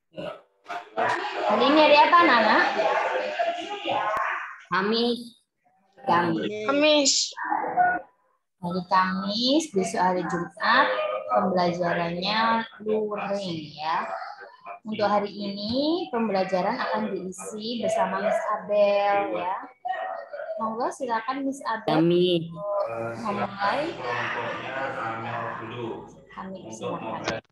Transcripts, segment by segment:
Hari ini hari apa, Nana? Kamis. Kamis. Hari Kamis, besok hari Jumat, pembelajarannya luring ya. Untuk hari ini pembelajaran akan diisi bersama Miss Abel ya. Monggo silakan Miss Abel memulai. Kami silakan.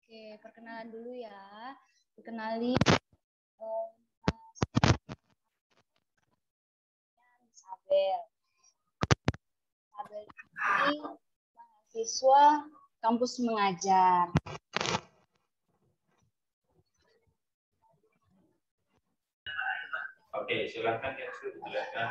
Oke, perkenalan dulu ya. Kenali Abel. Abel ini mahasiswa kampus mengajar. Oke, silakan yang sudah dijelaskan.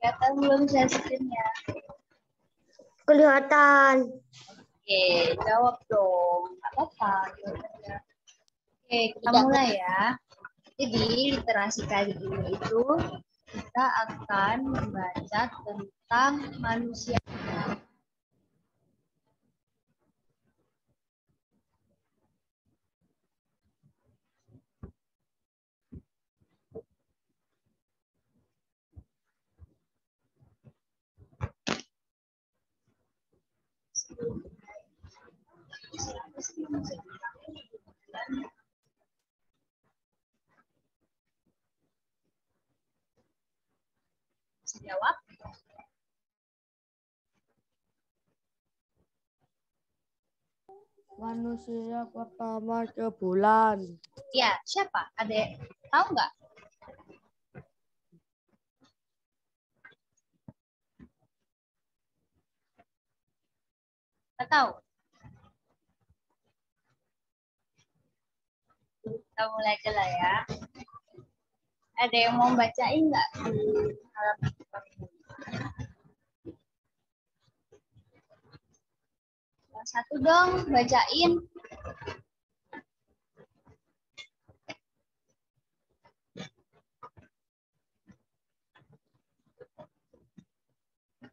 Kelihatan belum share screen-nya? Kelihatan. Oke, jawab dong. Nggak apa-apa. Oke, kita mulai ya. Jadi, literasi kali ini itu kita akan membaca tentang manusia. Jawab. Manusia pertama ke bulan. Ya, siapa? Adek, tahu nggak? Nggak tahu. Kita mulai aja lah ya. Ada yang mau bacain nggak di halaman satu dong, bacain.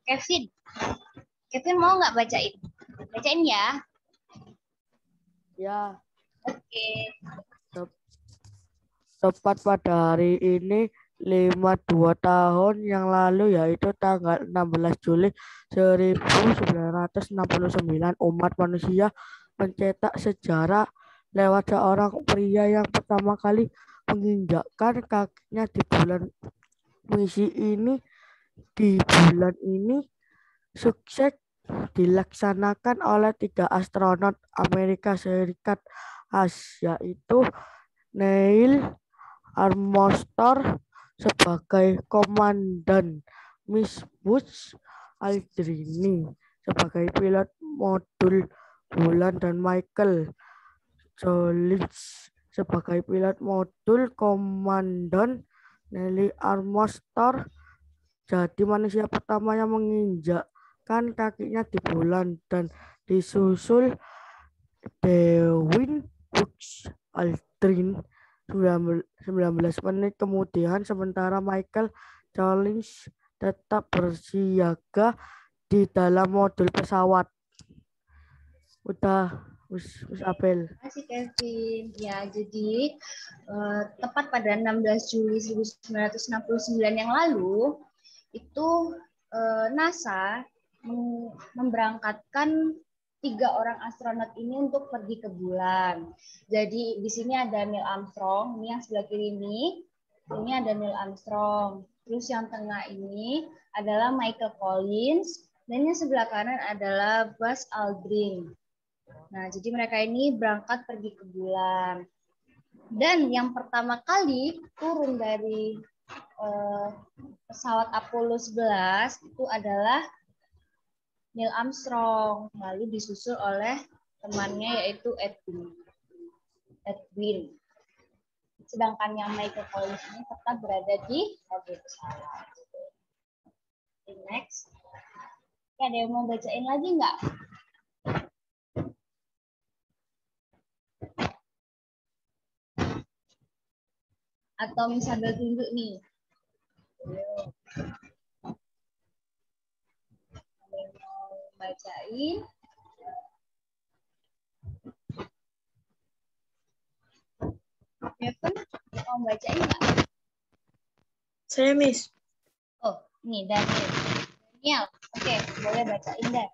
Kevin mau nggak bacain? Bacain ya. Ya. Oke. Tepat pada hari ini 52 tahun yang lalu, yaitu tanggal 16 Juli 1969, umat manusia mencetak sejarah lewat seorang pria yang pertama kali menginjakkan kakinya di bulan. Misi ini di bulan ini sukses dilaksanakan oleh 3 astronot Amerika Serikat, yaitu Neil Armstrong sebagai komandan, Miss Buzz Aldrin sebagai pilot modul bulan, dan Michael Collins sebagai pilot modul komandan. Neil Armstrong jadi manusia pertama yang menginjakkan kakinya di bulan, dan disusul Edwin Buzz Aldrin 19 menit kemudian, sementara Michael Collins tetap bersiaga di dalam modul pesawat. Udah, Miss Abel. Terima kasih Kevin. Ya, jadi tepat pada 16 Juli 1969 yang lalu, itu NASA memberangkatkan 3 orang astronot ini untuk pergi ke bulan. Jadi di sini ada Neil Armstrong, ini yang sebelah kiri ini ada Neil Armstrong. Terus yang tengah ini adalah Michael Collins, dan yang sebelah kanan adalah Buzz Aldrin. Nah, jadi mereka ini berangkat pergi ke bulan. Dan yang pertama kali turun dari pesawat Apollo 11 itu adalah Neil Armstrong, lalu disusul oleh temannya yaitu Edwin. Sedangkan yang Michael Collins ini tetap berada di kabin pesawat. Next. Oke, ada yang mau bacain lagi nggak? Atau sambil tunjuk nih. Ada yang mau bacain? Evan, mau bacain nggak? Saya, Miss. Oh, nih Daniel. Oke, boleh bacain deh.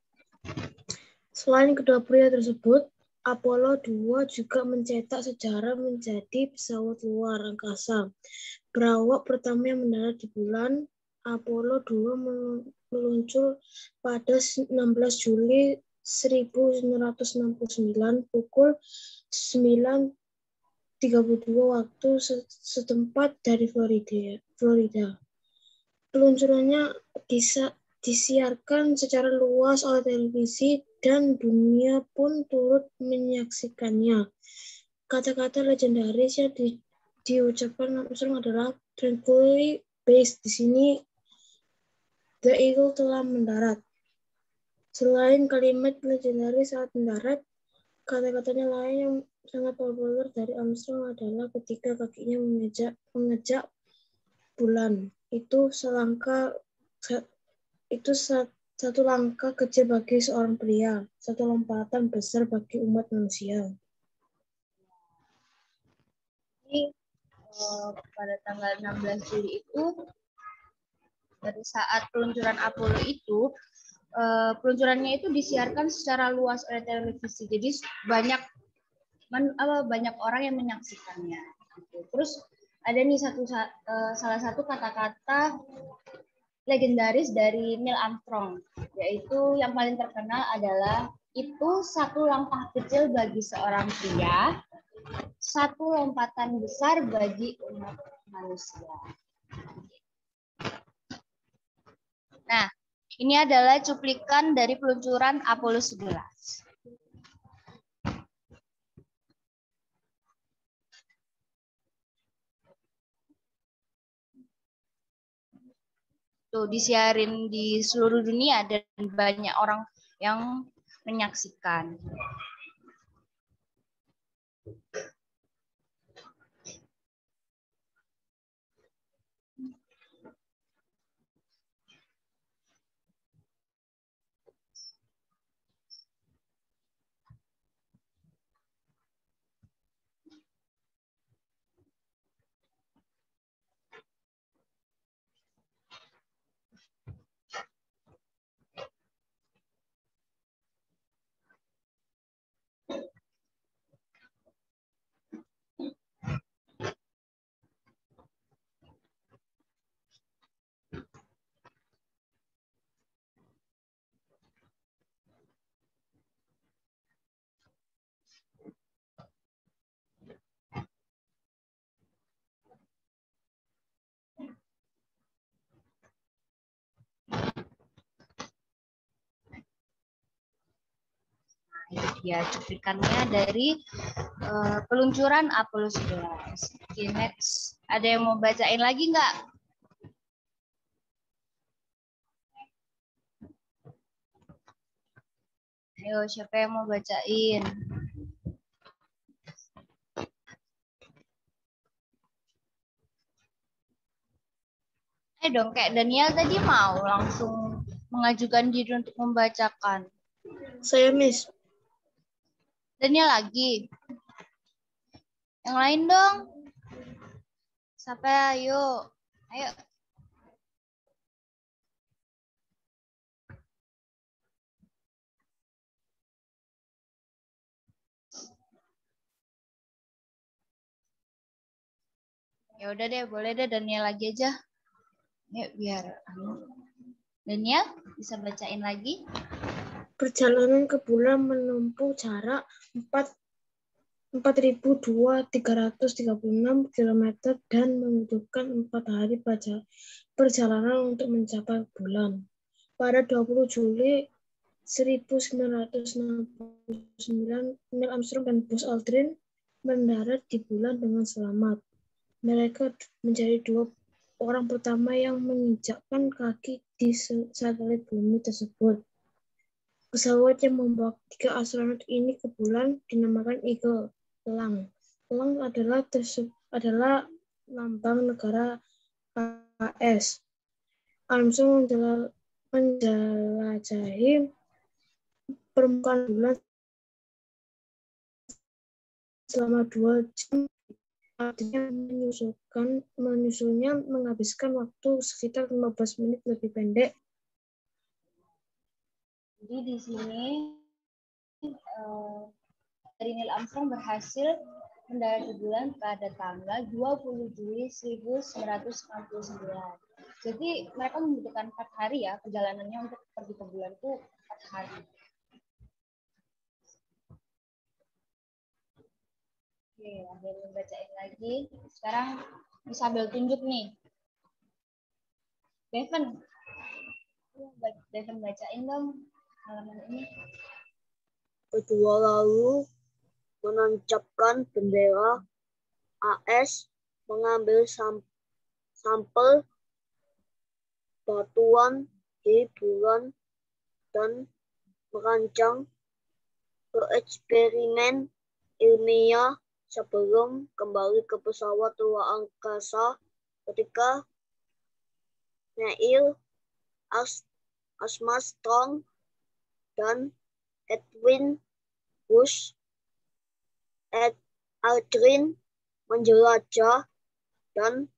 Selain kedua pria tersebut, Apollo 2 juga mencetak sejarah menjadi pesawat luar angkasa. Berawak pertama yang mendarat di bulan, Apollo 2 meluncur pada 16 Juli 1969 pukul 9.32 waktu setempat dari Florida. Peluncurannya disiarkan secara luas oleh televisi dan dunia pun turut menyaksikannya. Kata-kata legendaris yang diucapkan Armstrong adalah "tranquilly based". Di sini, The Eagle telah mendarat. Selain kalimat legendaris saat mendarat, kata-katanya lain yang sangat populer dari Armstrong adalah ketika kakinya mengejak bulan. Itu satu langkah kecil bagi seorang pria, satu lompatan besar bagi umat manusia. Jadi pada tanggal 16 Juli itu, dari saat peluncuran Apollo itu, peluncurannya itu disiarkan secara luas oleh televisi. Jadi banyak orang yang menyaksikannya. Terus ada nih salah satu kata-kata legendaris dari Neil Armstrong, yaitu yang paling terkenal adalah itu satu langkah kecil bagi seorang pria, satu lompatan besar bagi umat manusia. Nah, ini adalah cuplikan dari peluncuran Apollo 11. Tuh, disiarin di seluruh dunia dan banyak orang yang menyaksikan. Ya, cuplikannya dari peluncuran Apollo 11. Oke, next. Ada yang mau bacain lagi nggak? Ayo, siapa yang mau bacain? Dong, kayak Daniel tadi mau langsung mengajukan diri untuk membacakan. Saya, Miss. Daniel lagi. Yang lain dong. Siapa? Ayo. Ayo. Ya udah deh, boleh deh Daniel lagi aja. Yuk biar Daniel bisa bacain lagi. Perjalanan ke bulan menempuh jarak 4.336 km dan membutuhkan 4 hari perjalanan untuk mencapai bulan. Pada 20 Juli 1969, Neil Armstrong dan Buzz Aldrin mendarat di bulan dengan selamat. Mereka menjadi 2 orang pertama yang menginjakkan kaki di satelit bumi tersebut. Pesawat yang membawa 3 astronot ini ke bulan dinamakan Eagle, elang. Elang adalah lambang negara AS. Armstrong menjelajahi permukaan bulan selama 2 jam, artinya menyusulnya menghabiskan waktu sekitar 15 menit lebih pendek. Jadi di sini dari Neil Armstrong berhasil mendarat di bulan pada tanggal 20 Juli 1969. Jadi mereka membutuhkan 4 hari ya perjalanannya untuk pergi ke bulan itu 4 hari. Oke, ada yang bacain lagi. Sekarang bisa sambil tunjuk nih. Devin bacain dong halaman ini. Kedua lalu menancapkan bendera AS, mengambil sampel batuan di bulan dan merancang eksperimen ilmiah sebelum kembali ke pesawat luar angkasa ketika Neil Armstrong dan Edwin Buzz Aldrin menjelajah dan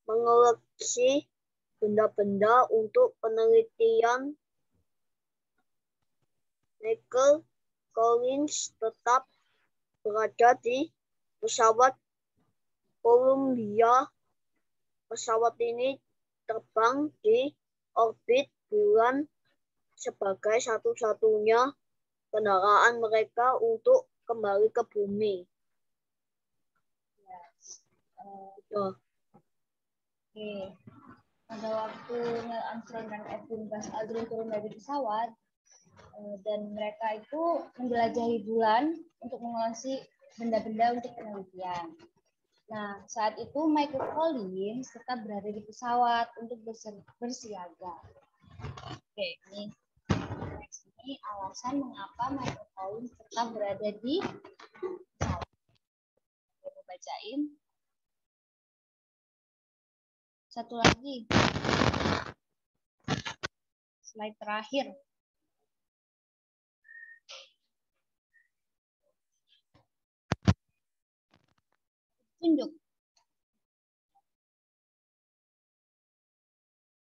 mengoleksi benda-benda untuk penelitian. Michael Collins tetap berada di pesawat Columbia. Pesawat ini terbang di orbit bulan sebagai satu-satunya kendaraan mereka untuk kembali ke bumi. Oke. Pada waktu Neil Armstrong dan Edwin Buzz Aldrin turun dari pesawat, dan mereka itu menjelajahi bulan untuk mengoleksi benda-benda untuk penelitian. Nah, saat itu Michael Collins tetap berada di pesawat untuk bersiaga. Oke, ini alasan mengapa Michael Collins tetap berada di pesawat. Mau bacain. Satu lagi. Slide terakhir. Tunjuk.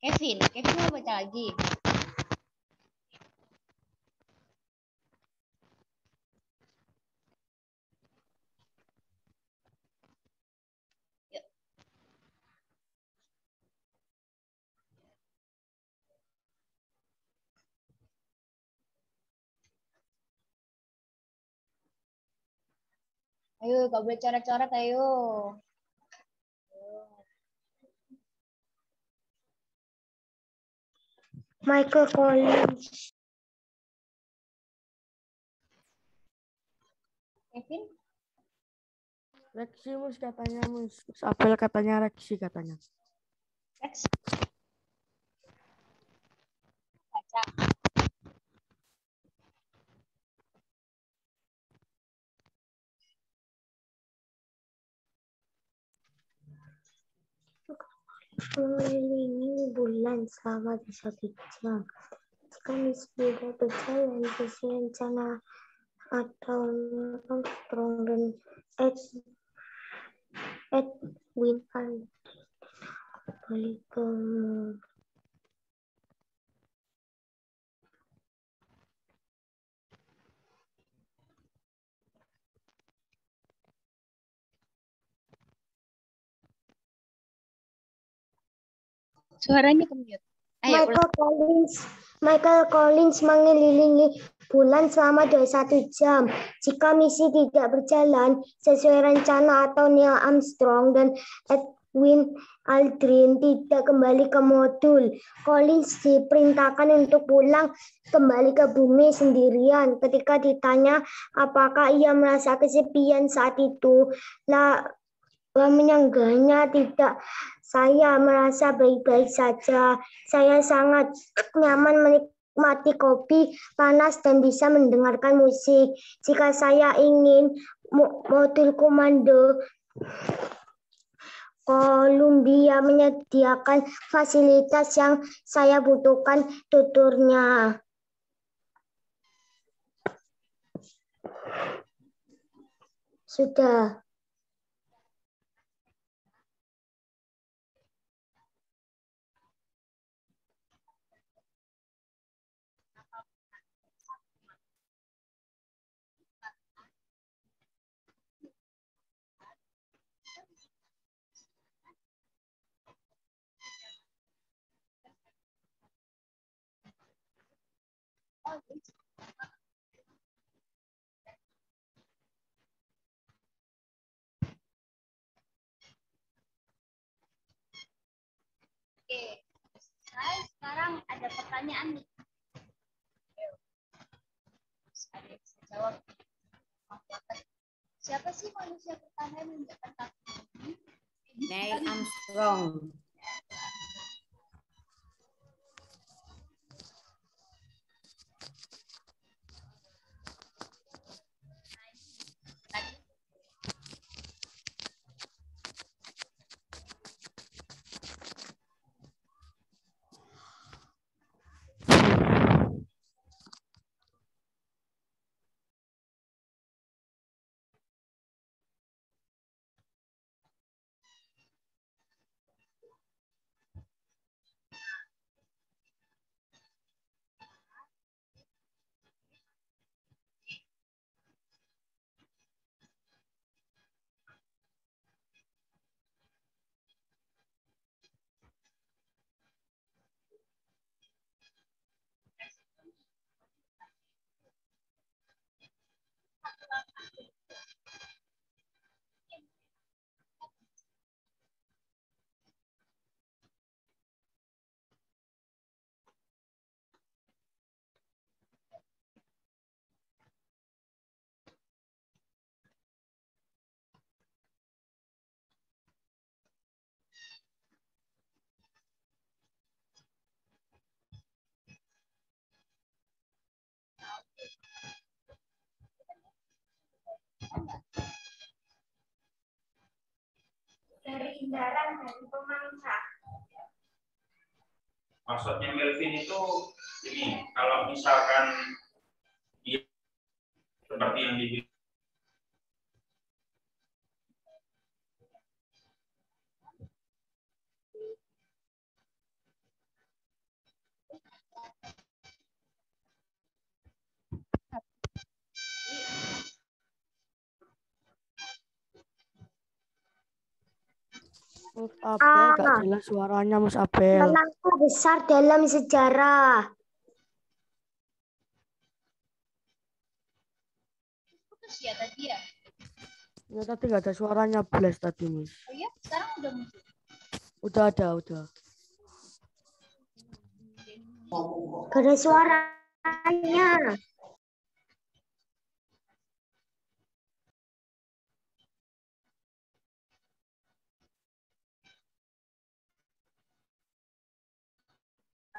Kevin mau baca lagi. Yuk. Ayo, gak boleh coret-coret, ayo. Michael Collins. Kevin? Reximus katanya, Mus. Apel katanya Rexi katanya. Rex. Baca. Mengelilingi bulan selama 1 jam. Jika sudah berjalan sesuai rencana atau Armstrong dan Edwin Aldrin kembali ke Suaranya ke mute. Ayo, Michael Collins mengelilingi bulan selama 21 jam. Jika misi tidak berjalan sesuai rencana atau Neil Armstrong dan Edwin Aldrin tidak kembali ke modul, Collins diperintahkan untuk pulang kembali ke bumi sendirian. Ketika ditanya apakah ia merasa kesepian saat itu, menyanggahnya tidak. Saya merasa baik-baik saja. Saya sangat nyaman menikmati kopi panas dan bisa mendengarkan musik. Jika saya ingin, modul komando Columbia menyediakan fasilitas yang saya butuhkan, tuturnya. Sudah. Oke, sekarang ada pertanyaan nih. Ada yang bisa jawab. Siapa sih manusia pertama yang menginjakkan kaki bumi? Neil Armstrong. Dari Indaran dari pemangsa. Maksudnya Melvin itu ini, kalau misalkan dia seperti yang dibilang Mas Abel gak jelas suaranya Mas Abel. Langkah besar dalam sejarah. Putus ya tadi ya? Ya tadi gak ada suaranya Bles tadi Mas. Oh iya, sekarang udah muncul. Udah ada, udah. Gak ada suaranya.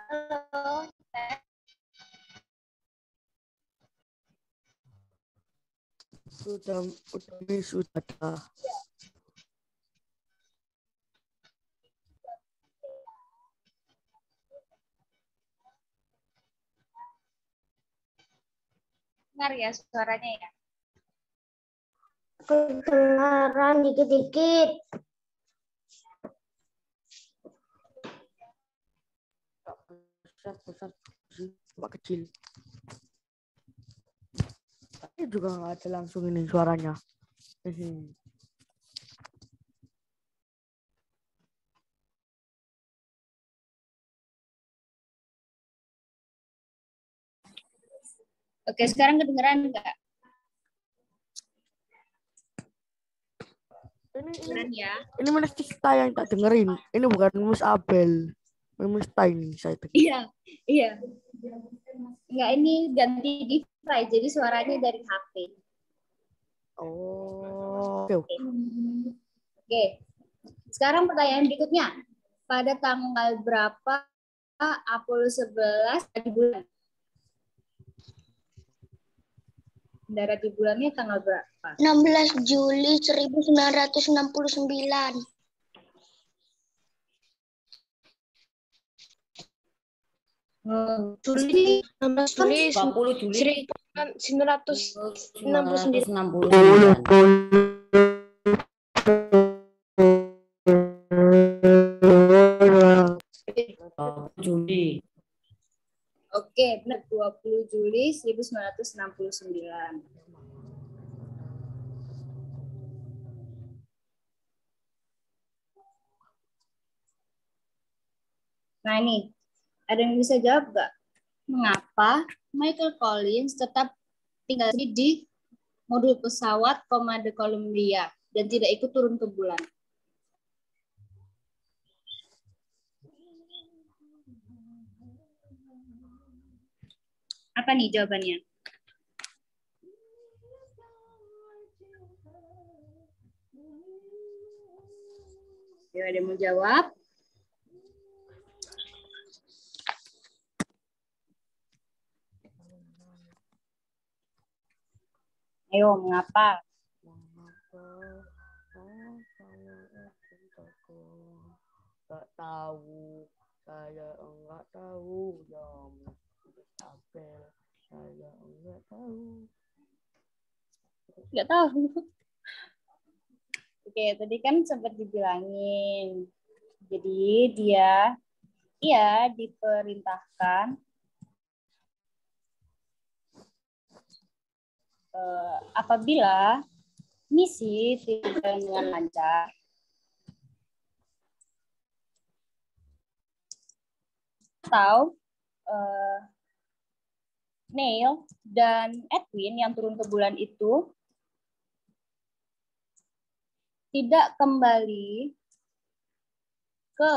Halo. Sudah Miss, sudah ada. Dengar ya suaranya ya. Kedengaran dikit-dikit. Besar sih, Pak kecil. Tapi juga nggak ada langsung ini suaranya. Oke, sekarang kedengeran enggak? Kedengeran ya? Ini Miss Tista yang tak dengerin. Ini bukan Miss Abel. Miss Tista ini saya dengar. Iya, iya. Enggak, ini ganti device, jadi suaranya dari HP. Oh, oke. Oke. Sekarang pertanyaan berikutnya. Pada tanggal berapa Apollo 11 di bulan? Mendarat di bulannya tanggal berapa? 16 Juli 1969. Juli 16 Juli 20 Juli 1969. 1969. Juli. Oke, benar 20 Juli 1969. Nah ini, ada yang bisa jawab nggak? Mengapa Michael Collins tetap tinggal di modul pesawat Komando Columbia dan tidak ikut turun ke bulan? Apa nih jawabannya? Ayo, ada yang mau jawab? Ayo, mengapa? Enggak tahu. Saya enggak tahu. Ya, Abel. Saya enggak tahu. Nggak tahu. Oke, tadi kan sempat dibilangin. Jadi dia diperintahkan apabila misi tidak berjalan dengan lancar, atau Neil dan Edwin yang turun ke bulan itu tidak kembali ke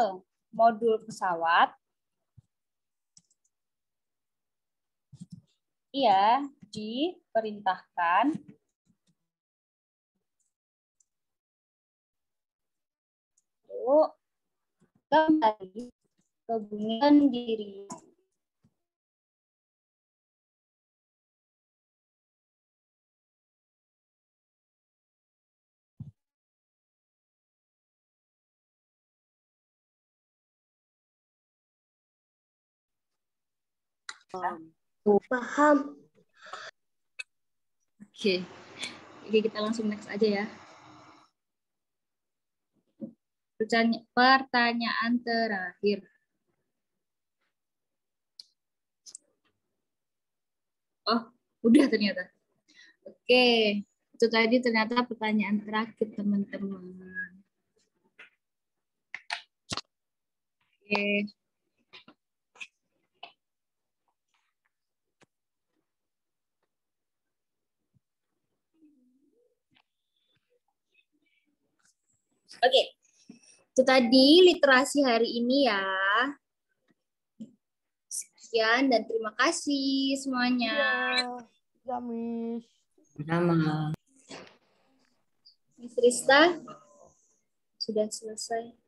modul pesawat, ia diperintahkan untuk kembali ke bumi sendiri. Paham. Oke, kita langsung next aja ya. Pertanyaan terakhir. Oh, udah ternyata. Oke, itu tadi ternyata pertanyaan terakhir teman-teman. Oke. Oke, itu tadi literasi hari ini ya. Sekian dan terima kasih semuanya. Ya, Miss. Sama. Miss Rista, sudah selesai.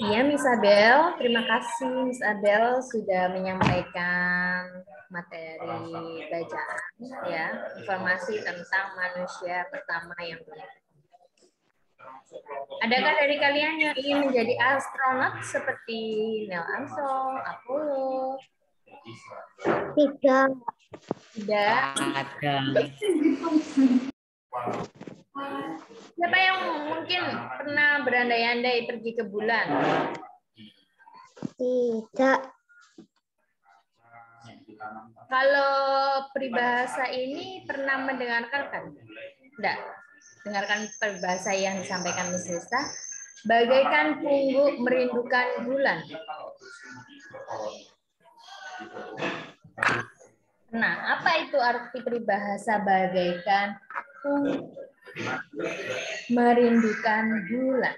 Iya, Miss Abel. Terima kasih Miss Abel sudah menyampaikan materi bacaan, ya, informasi tentang manusia pertama yang bernama. Adakah dari kalian yang ingin menjadi astronot seperti Neil Armstrong, Apollo? Tidak. Tidak. Ada. Siapa yang mungkin pernah berandai-andai pergi ke bulan? Tidak. Kalau peribahasa ini pernah mendengarkan kan? Tidak. Dengarkan peribahasa yang disampaikan Miss Rista. Bagaikan pungguk merindukan bulan. Nah, apa itu arti peribahasa bagaikan merindukan bulan?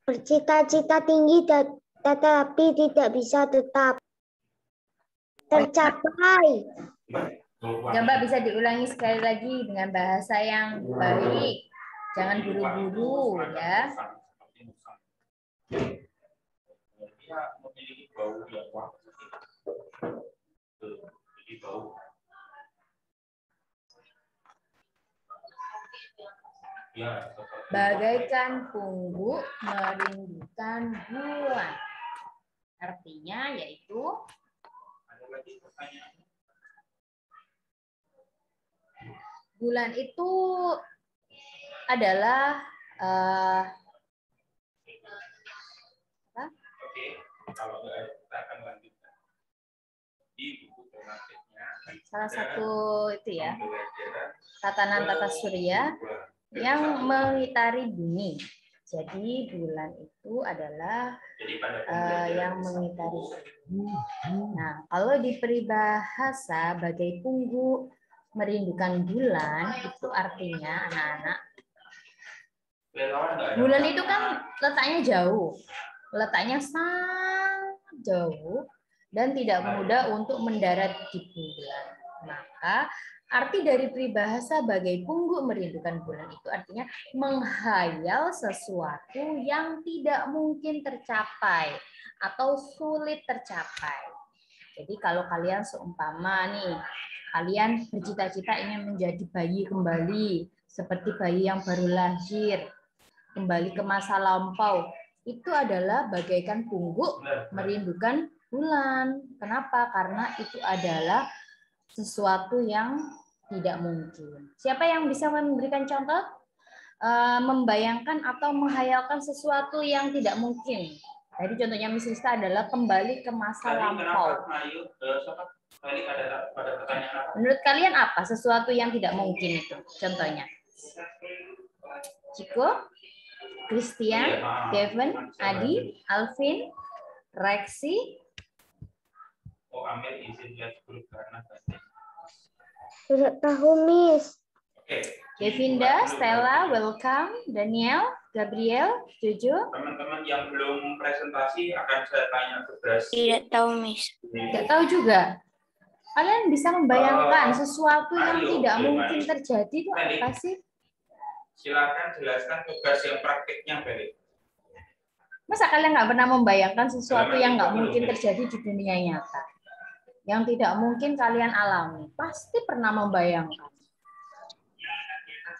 Bercita-cita tinggi tetapi tidak bisa tetap tercapai. Coba bisa diulangi sekali lagi dengan bahasa yang baik. Jangan buru-buru ya. Dia memiliki bau yang wangi. Memiliki bau. Ya, Bagaikan pungguk merindukan bulan. Artinya yaitu ada lagi pertanyaan. bulan itu adalah Oke, kalau kita akan lanjutkan di buku tematiknya. salah satu itu ya, tatanan tata surya yang mengitari bumi. Jadi bulan itu adalah yang mengitari bumi. Nah, kalau di peribahasa bagai pungguk merindukan bulan, itu artinya anak-anak, bulan itu kan letaknya jauh, letaknya sangat jauh dan tidak mudah untuk mendarat di bulan. Maka arti dari peribahasa bagai pungguk merindukan bulan itu artinya menghayal sesuatu yang tidak mungkin tercapai atau sulit tercapai. Jadi kalau kalian seumpama nih, kalian bercita-cita ingin menjadi bayi kembali, seperti bayi yang baru lahir, kembali ke masa lampau, itu adalah bagaikan pungguk merindukan bulan. Kenapa? Karena itu adalah sesuatu yang tidak mungkin. Siapa yang bisa memberikan contoh? Membayangkan atau menghayalkan sesuatu yang tidak mungkin. Jadi contohnya Miss Rista adalah kembali ke masa lampau. Menurut kalian apa sesuatu yang tidak mungkin itu? Contohnya. Ciko, Christian, Kevin, Adi, Alvin, Rexi. Tidak tahu, Miss. Devinda, Stella, welcome. Daniel, Gabriel, Jojo. Teman-teman yang belum presentasi akan saya tanya tugas. Tidak tahu, Miss. Tidak tahu juga. Kalian bisa membayangkan sesuatu yang tidak mungkin terjadi itu apa sih? Silakan jelaskan tugas yang praktiknya, Beli. Masa kalian nggak pernah membayangkan sesuatu yang nggak mungkin terjadi di dunia nyata? Yang tidak mungkin kalian alami. Pasti pernah membayangkan.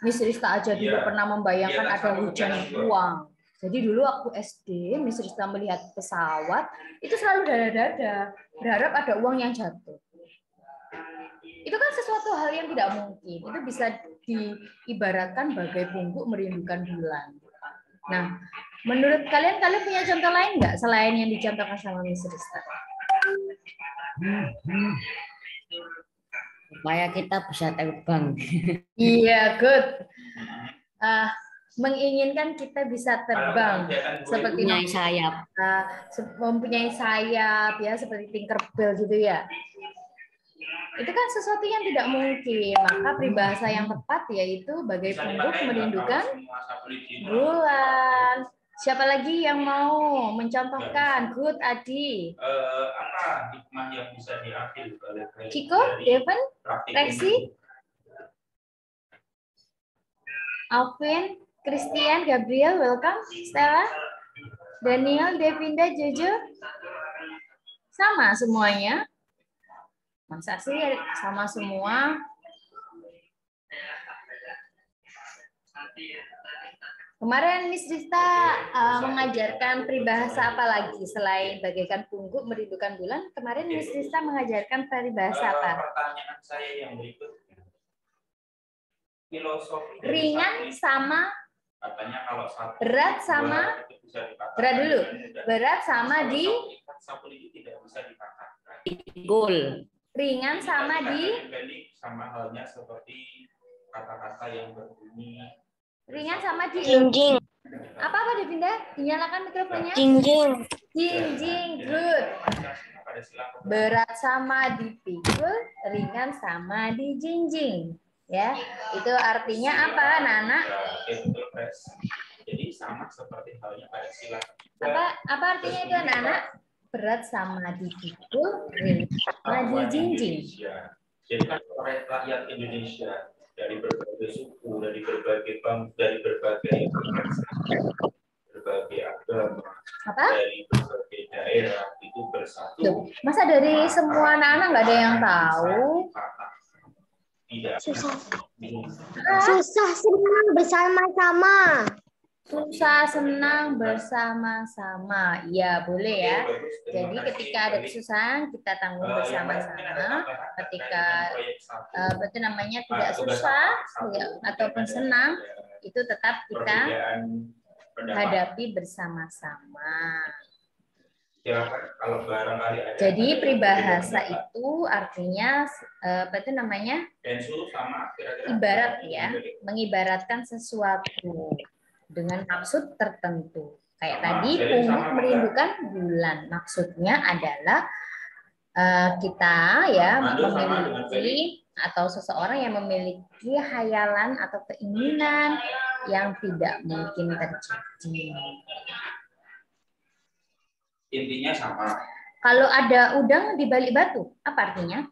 Miss Rista aja dulu pernah membayangkan ada hujan uang. Jadi dulu waktu SD, Miss Rista melihat pesawat, itu selalu dada-dada. Berharap ada uang yang jatuh. Itu kan sesuatu hal yang tidak mungkin. Itu bisa diibaratkan bagai pungguk merindukan bulan. Nah, menurut kalian punya contoh lain nggak selain yang dicontohkan sama Miss Rista? Supaya kita bisa terbang. Iya, good. Menginginkan kita bisa terbang seperti Mempunyai sayap. Mempunyai sayap ya, seperti Tinkerbell gitu ya. Itu kan sesuatu yang tidak mungkin. Maka peribahasa yang tepat yaitu bagai pungguk merindukan bulan. Siapa lagi yang mau mencontohkan? Good, Adi. Apa hikmah yang bisa diambil oleh Kiko, Devin, Rexi, Alvin, Christian, Gabriel, welcome. Stella, Daniel, Devinda, Jojo. Sama semuanya. Masa sih sama semua? Kemarin Miss Rista mengajarkan peribahasa apa lagi selain bagaikan pungguk merindukan bulan? Kemarin Miss Rista mengajarkan peribahasa apa? Pertanyaan saya yang berikutnya. Filosofi Ringan sama katanya kalau satu berat sama berat dulu. Berat sama di sapu lidi tidak bisa dipatahkan. Gol. Ringan sama di sama halnya seperti kata-kata yang berbunyi Ringan sama di Jinjing. apa Devinda? Dinyalakan mikrofonnya. Jinjing. Jinjing, good. Berat sama dipikul, ringan sama dijinjing. Ya, itu artinya apa, Nana? Jadi sama seperti halnya pada sila. Apa artinya itu, Nana? Berat sama dipikul, ringan sama dijinjing. Jadi kan rakyat Indonesia dari berbagai suku, dari berbagai bangsa, dari berbagai agama, dari berbagai daerah itu bersatu. Loh, masa dari semua anak-anak nggak ada yang tahu? Tidak. Susah senang bersama-sama. Susah senang bersama-sama. Iya, boleh ya. Jadi ketika ada kesusahan kita tanggung bersama-sama. Ketika betul namanya tidak susah ya, ataupun senang, itu tetap kita hadapi bersama-sama. Jadi peribahasa itu artinya apa itu namanya? Ibarat ya, mengibaratkan sesuatu dengan maksud tertentu. Kayak tadi pungut merindukan bulan. Maksudnya adalah kita ya memiliki atau seseorang yang memiliki hayalan atau keinginan yang tidak mungkin terjadi. Intinya sama. Kalau ada udang di balik batu, apa artinya?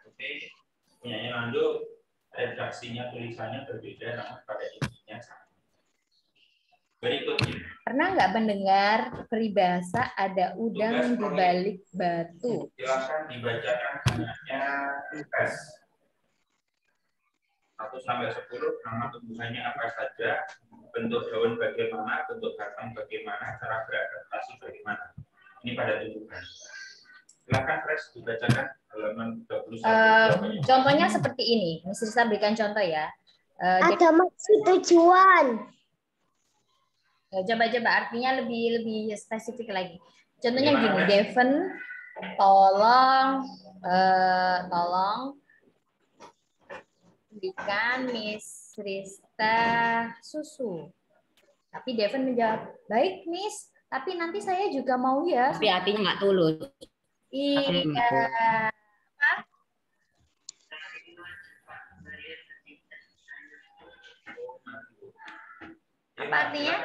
Oke, penyanyi Mando redaksinya tulisannya berbeda, namun pada intinya sama. Berikutnya. Pernah nggak mendengar peribahasa ada udang di balik batu? Silakan dibacakan hanya tes. 1 sampai 10, nama tumbuhannya apa saja, bentuk daun bagaimana, bentuk batang bagaimana, cara beradaptasi bagaimana. Ini pada tumbuhan. Silakan Pres dibacakan halaman 21. Contohnya seperti ini. Mesti saya berikan contoh ya. Ada maksud tujuan. Coba artinya lebih spesifik lagi. Contohnya gini, Devon, tolong berikan Miss Rista susu. Tapi Devon menjawab, baik Miss, tapi nanti saya juga mau ya. Tapi hatinya nggak tulus. Iya. Apa artinya?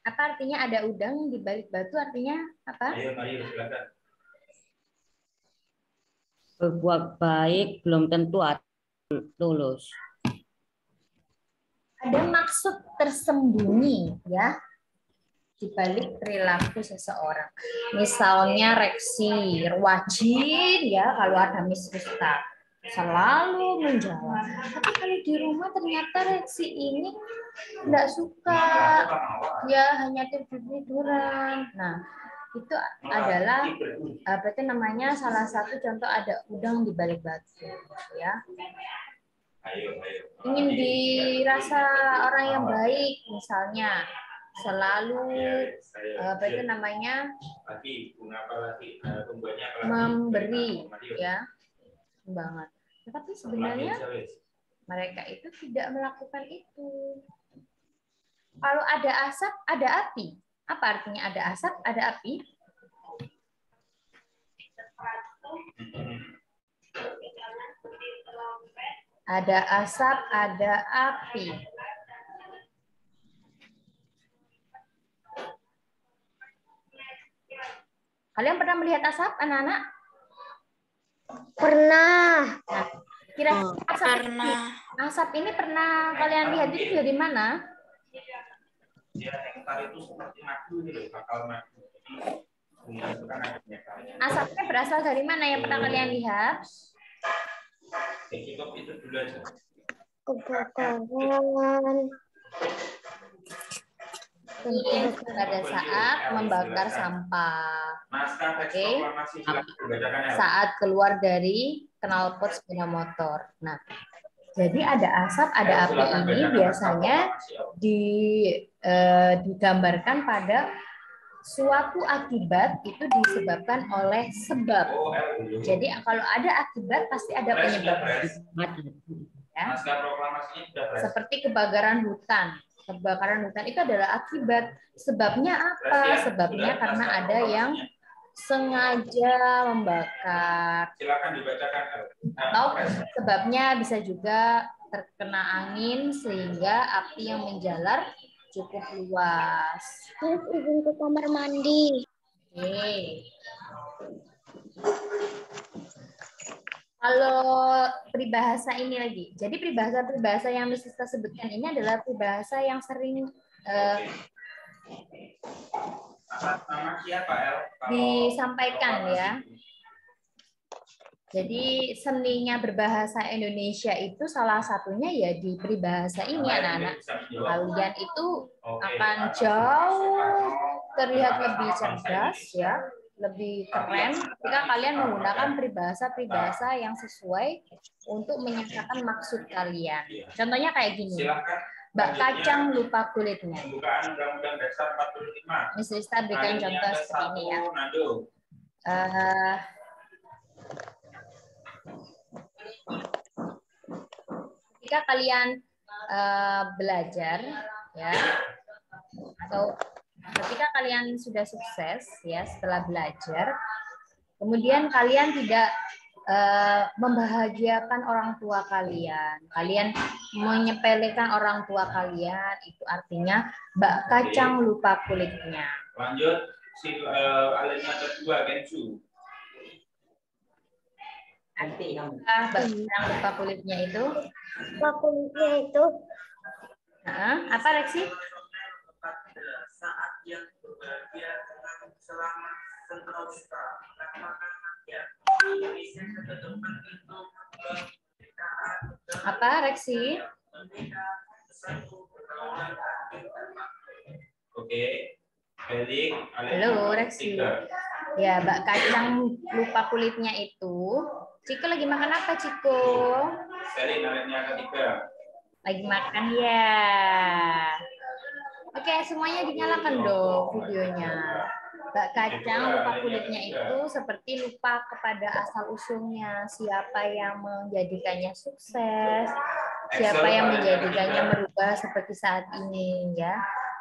Apa artinya ada udang di balik batu? Artinya apa? Ayo, silakan. Berbuat baik belum tentu tulus. Ada maksud tersembunyi ya di balik perilaku seseorang. Misalnya Reksi wajib ya kalau ada Miss Rista selalu menjawab. Tapi kalau di rumah ternyata Reksi ini tidak suka, ya hanya tidur-tiduran. Nah, itu adalah apa itu namanya salah satu contoh ada udang di balik batu ya. Ingin dirasa orang yang baik misalnya selalu apa itu namanya memberi ya banget. Tetapi sebenarnya mereka itu tidak melakukan itu. Kalau ada asap, ada api. Apa artinya ada asap, ada api? Ada asap, ada api. Kalian pernah melihat asap, anak-anak? Pernah. Nah, kira-kira asap ini pernah kalian lihat itu dari mana? Asapnya berasal dari mana yang pernah kalian lihat? Kebakaran. Ini pada saat membakar sampah. Oke. Saat keluar dari knalpot sepeda motor. Nah, Jadi ada asap, ada api ini biasanya digambarkan pada suatu akibat itu disebabkan oleh sebab. Jadi kalau ada akibat pasti ada penyebab. Ya. Seperti kebakaran hutan. Kebakaran hutan itu adalah akibat. Sebabnya apa? Sebabnya karena ada yang sengaja membakar. Silakan dibacakan. Atau sebabnya bisa juga terkena angin sehingga api yang menjalar cukup luas. Terus izin ke kamar mandi. Oke. Kalau peribahasa ini lagi, jadi peribahasa yang kita sebutkan ini adalah peribahasa yang sering disampaikan ya. Jadi seninya berbahasa Indonesia itu salah satunya ya di peribahasa ini anak-anak. Kalian itu akan jauh terlihat lebih cerdas ya, lebih keren jika kalian menggunakan peribahasa-peribahasa yang sesuai untuk menyatakan maksud kalian. Contohnya kayak gini. Bak kacang lupa kulitnya. Miss Rista berikan contoh seperti ini ya. Ketika kalian belajar ya, atau ketika kalian sudah sukses ya setelah belajar, kemudian kalian tidak membahagiakan orang tua kalian, kalian menyepelekan orang tua kalian, itu artinya bak kacang lupa kulitnya. Lanjut, alinea kedua, Gensu. Bak kacang lupa kulitnya itu? Lupa kulitnya itu? Apa Reksi? Saat yang berbahagia dengan selamat sentosa, apa Reksi? Oke, balik. Halo Reksi. Ya, bak kacang lupa kulitnya itu. Ciko lagi makan apa Ciko? Seri alinea ketiga. Lagi makan ya. Oke, semuanya dinyalakan dong videonya. Bak kacang lupa kulitnya itu seperti lupa kepada asal-usulnya, siapa yang menjadikannya sukses, siapa yang menjadikannya merubah seperti saat ini ya.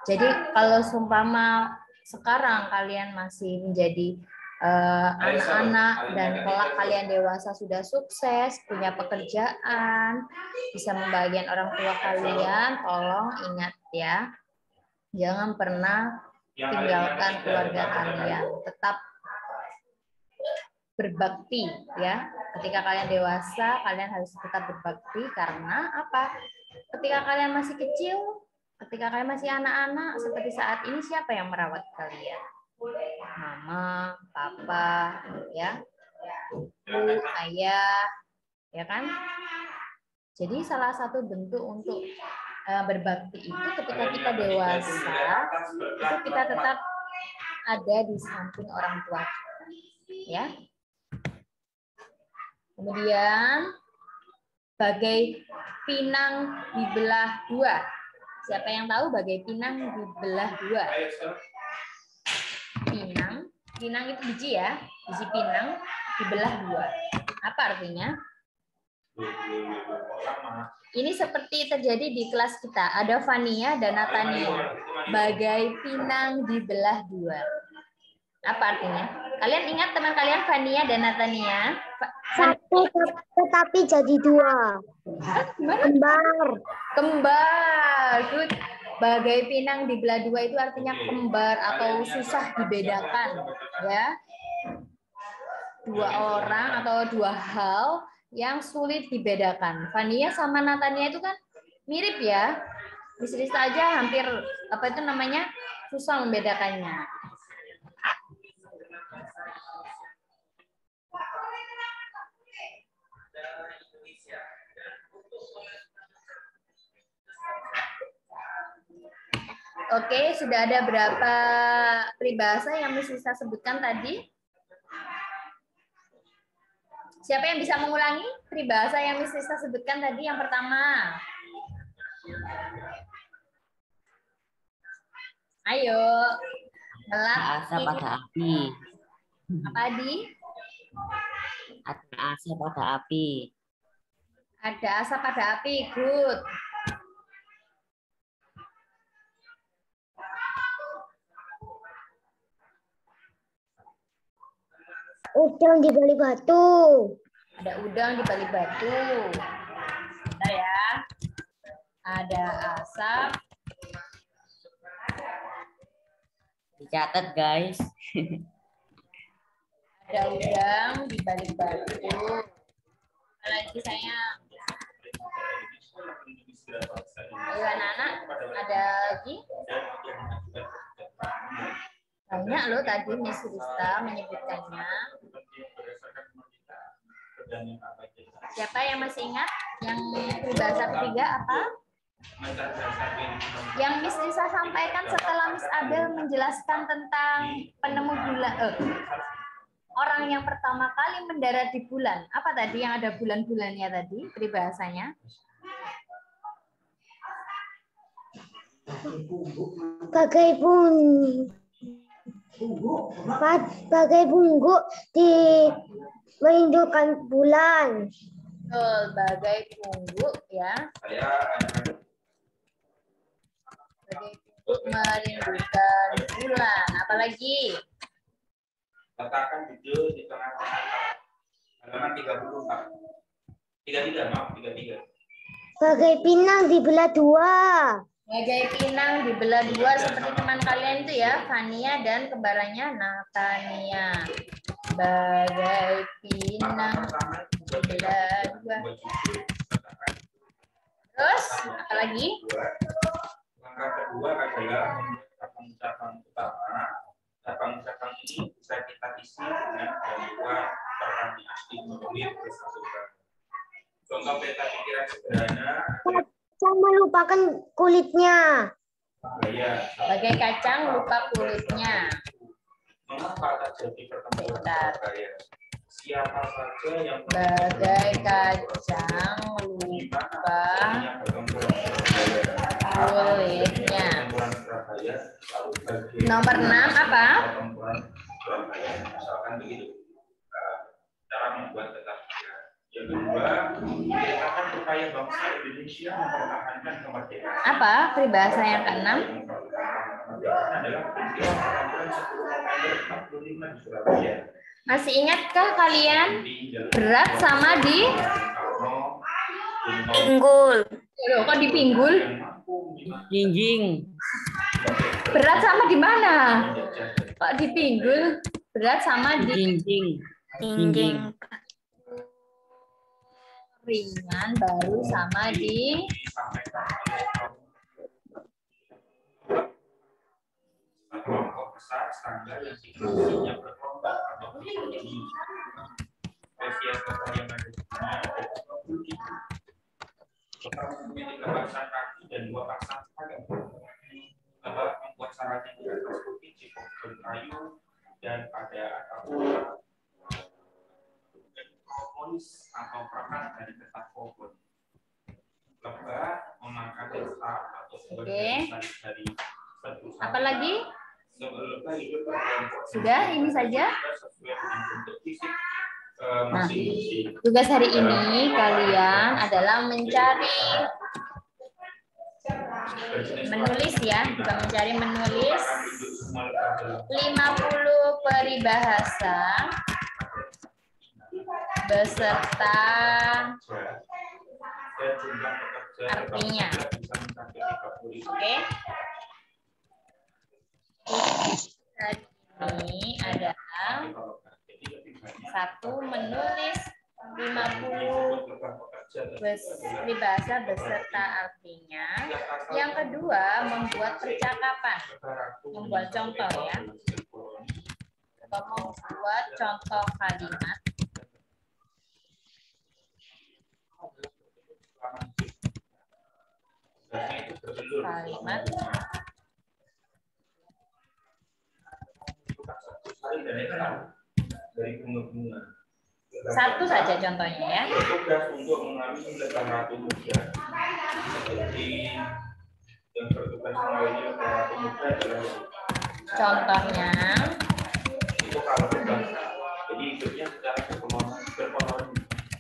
Jadi kalau seumpama sekarang kalian masih menjadi anak-anak dan kelak kalian dewasa sudah sukses, punya pekerjaan, bisa membahagiakan orang tua kalian, tolong ingat ya. Jangan pernah tinggalkan keluarga kalian. Tetap berbakti ya. Ketika kalian dewasa, kalian harus tetap berbakti karena apa? Ketika kalian masih kecil, ketika kalian masih anak-anak seperti saat ini, siapa yang merawat kalian? Mama, papa, ya, ibu, ayah, ya kan? Jadi salah satu bentuk untuk berbakti itu ketika kita dewasa, itu kita tetap ada di samping orang tua kita, ya. Kemudian bagai pinang dibelah dua. Siapa yang tahu bagai pinang dibelah dua? Pinang itu biji ya, biji pinang dibelah dua. Apa artinya? Ini seperti terjadi di kelas kita. Ada Fania dan Natania. Bagai pinang dibelah dua. Apa artinya? Kalian ingat teman kalian Fania dan Natania? Satu tetapi jadi dua. Kembar. Kembar. Good. Bagai pinang dibelah dua itu artinya kembar atau susah dibedakan, ya. Dua orang atau dua hal yang sulit dibedakan. Fania sama Natania itu kan mirip ya. Bisa aja hampir apa itu namanya susah membedakannya. Oke, sudah ada berapa peribahasa yang bisa saya sebutkan tadi? Siapa yang bisa mengulangi peribahasa yang Miss Rista sebutkan tadi yang pertama? Ayo. Ada asap, ada api. Apa, Adi? Ada asap, ada api. Ada asap, ada api. Good. Udang di balik batu. Ada udang di balik batu. Bentar ya. Ada asap. Dicatat, guys. Ada udang di balik batu. Apa lagi sayang? Ayo anak-anak, ada lagi? Banyak loh tadi Miss Rista menyebutkannya. Siapa yang masih ingat? Yang peribahasa ketiga apa? Yang Miss Rista sampaikan setelah Miss Abel menjelaskan tentang penemu bulan. Orang yang pertama kali mendarat di bulan. Apa tadi yang ada bulan-bulannya tadi peribahasanya? Bagai bungguk di merindukan bulan. Betul, bagai pungguk ya. Bagai pungguk merindukan bulan. Apalagi? Letakkan judul di tengah-tengah halaman 34. 33, maaf, 33. Bagai pinang dibelah dua. Bagai pinang dibelah dua seperti teman kalian itu ya, Fania dan kembarannya Natania. Bagai pinang dibelah dua. Terus apa lagi? Langkah kedua adalah ucapan utama. Ucapan ini bisa kita isi dengan gangguan pertanyaan di menit bersama. Contoh peta pikiran sederhana. Kacang melupakan kulitnya. Bagai kacang lupa kulitnya. Mengapa terjadi pertemuan berbahaya? Siapa saja yang bagai kacang lupa kulitnya. Nomor 6 apa? Misalkan begitu. Cara membuat peta pikiran. Yang kedua, menyatakan upaya bangsa Indonesia mempertahankan kemerdekaan. Apa peribahasa yang keenam? Masih ingatkah kalian berat sama di Pinggul. Loh, kok dipinggul? Jinjing. Berat sama di mana? Kok dipinggul? Berat sama di Jinjing. Jinjing. Ringan baru sama di kelompok besar standar yang situasinya berkelompok atau berkelompok. Spesies tokoh yang ada di sini ada 20. Tokoh memiliki 3 pasang kaki dan 2 pasang tangan. Dapat membuat sarangnya di atas bukit cipokan kayu dan pada atap propolis atau perang dari petak pohon. Lebah memakan lestar atau sumber dari apa lagi? Sudah, ini saja. Nah, tugas hari ini kalian adalah menulis ya, bukan menulis 50 peribahasa beserta artinya. Oke. Ini adalah 1. Menulis 50 peribahasa beserta artinya. Yang kedua, membuat percakapan. Membuat contoh ya. Atau membuat contoh kalimat. Kalimat. Dari bunga-bunga. Satu saja contohnya ya. Bertugas untuk mengambil 800 muda. Jadi yang bertugas mengambil 800 muda adalah Contohnya itu kalau tugas. Jadi hidupnya secara berpotongan.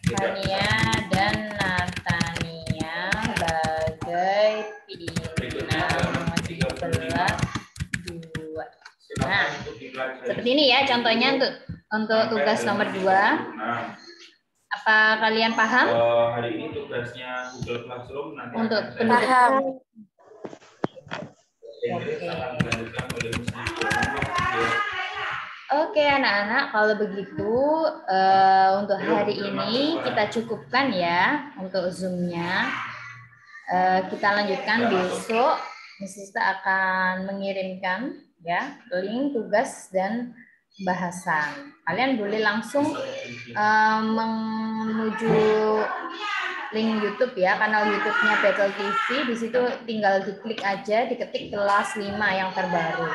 Hania dan Natania bagai pinang di kelas 2. Nah, seperti ini ya contohnya untuk tugas nomor 2. Apa kalian paham? Hari ini tugasnya Google Classroom nanti Untuk Paham. Oke anak-anak, kalau begitu untuk hari ini kita cukupkan ya untuk Zoom-nya. Kita lanjutkan besok. Miss Sista akan mengirimkan ya link tugas dan bahasan. Kalian boleh langsung menuju link YouTube ya, kanal YouTube-nya Battle TV. Di situ tinggal diklik aja, diketik kelas 5 yang terbaru.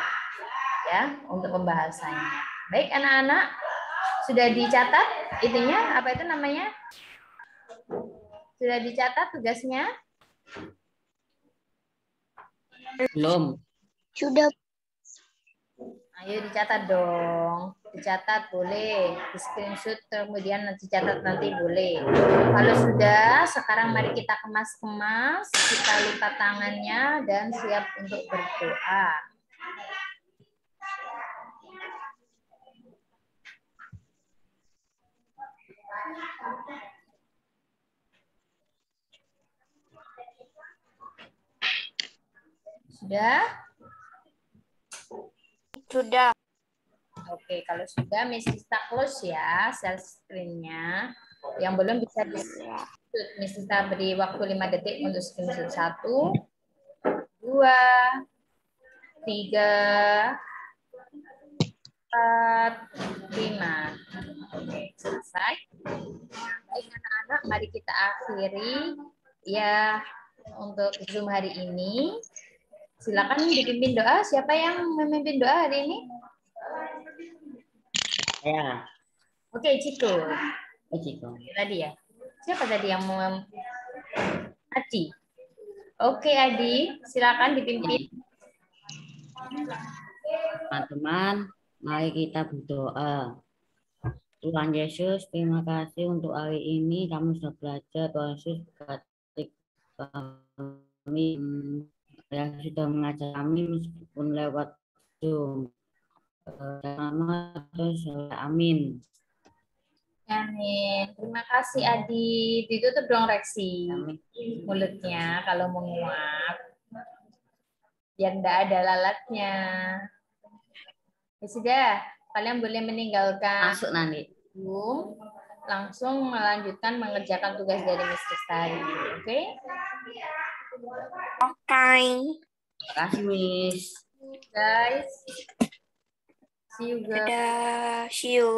Ya, untuk pembahasannya. Baik anak-anak, sudah dicatat itunya apa itu namanya? Sudah dicatat tugasnya? Belum. Sudah. Ayo dicatat dong. Dicatat boleh, di screenshot kemudian dicatat nanti boleh. Kalau sudah, sekarang mari kita kemas-kemas, kita lipat tangannya dan siap untuk berdoa. Sudah? Sudah. Oke, kalau sudah, Miss Sista close ya share screen-nya. Yang belum bisa di-screenshot. Miss Sista beri waktu 5 detik untuk screenshot. 1, 2, 3, 4, 5. Oke, selesai. Baik anak-anak, mari kita akhiri ya untuk Zoom hari ini. Silakan dipimpin doa. Siapa yang memimpin doa hari ini? Ya. Oke, Ciko. Ciko. Tadi ya. Siapa tadi yang mau? Adi. Oke, Adi. Silakan dipimpin. Teman-teman, mari kita berdoa. Tuhan Yesus, terima kasih untuk hari ini kami sudah belajar. Tuhan Yesus berkati kami yang sudah mengajar kami meskipun lewat Zoom. Amin. Amin. Terima kasih Adi. Ditutup dong Reksi. Mulutnya kalau menguap. Biar enggak ada lalatnya. Ya sudah, kalian boleh meninggalkan Masuk nanti. Zoom. Langsung melanjutkan mengerjakan tugas dari Miss Kestari. Oke? Oke. Terima kasih, Miss. Guys. See you guys. Dadah. See you.